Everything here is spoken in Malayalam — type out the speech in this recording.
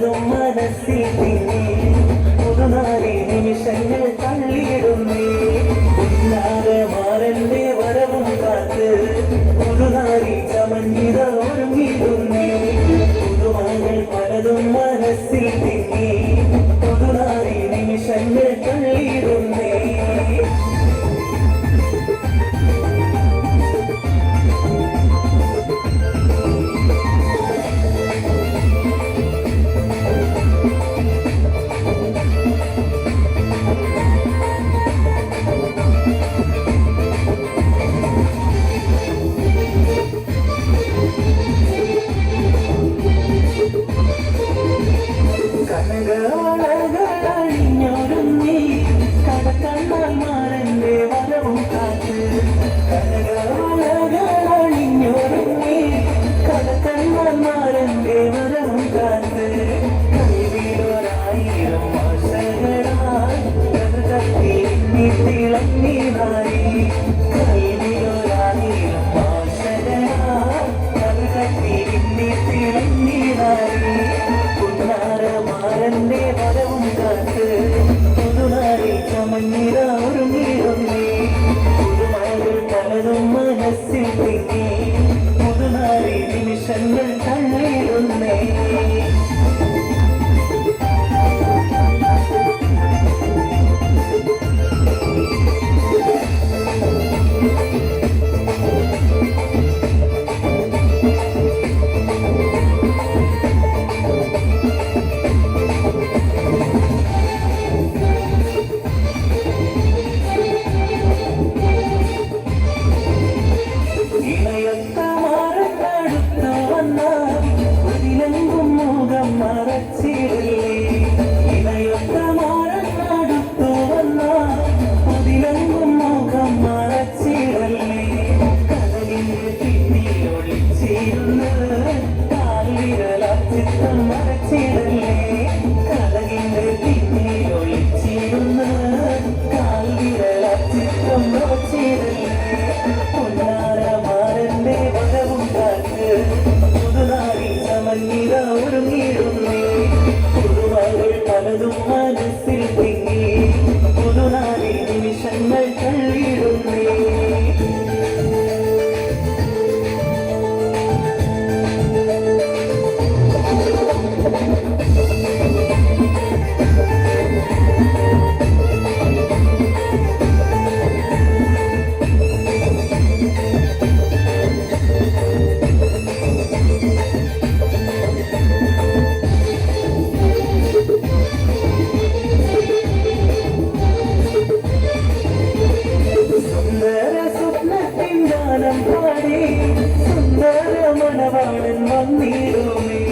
പലതും മനസ്സിൽ തിങ്ങി പുതുനാരി നിമിഷങ്ങൾ തള്ളിയിടുന്നേ മാറന്റെ വരവും കാത്ത് പുതുനാരി ചമഞ്ഞിത ഒരുങ്ങിടുന്നേ പുതുമകൾ പലതും മനസ്സിൽ തിങ്ങി പുതുനാരി നിമിഷങ്ങൾ തള്ളിയിടുന്നേ കനകാളകളണിഞ്ഞൊരുങ്ങി കടക്കണ്ണാൽ മാറന്റെ വരവും കാത്ത് കനകാളകളണിഞ്ഞൊരുങ്ങി കടക്കണ്ണാൽ മാറന്റെ വരവും കാത്ത് കൈവിലൊരായിരം വർഷങ്ങളായി കഥകത്തി തിളങ്ങിനായി കൈവിലൊരായിരം വർഷങ്ങളായി കഥകത്തി തിളങ്ങിനായി മാറന്റെ വരവും കാത്ത് പുതുനാരി ചമഞ്ഞിര ഒരുങ്ങിടുന്നേ പുതുമകൾ പലതും മനസ്സിൽ തിങ്ങി പുതുനാരി നിമിഷങ്ങൾ തള്ളിടുന്നേ പലതും മനസ്സിൽ തിങ്ങി പുതുനാരി നിമിഷങ്ങൾ തള്ളിടുന്നേ സുന്ദര മണവാളൻ വന്നിടുമേ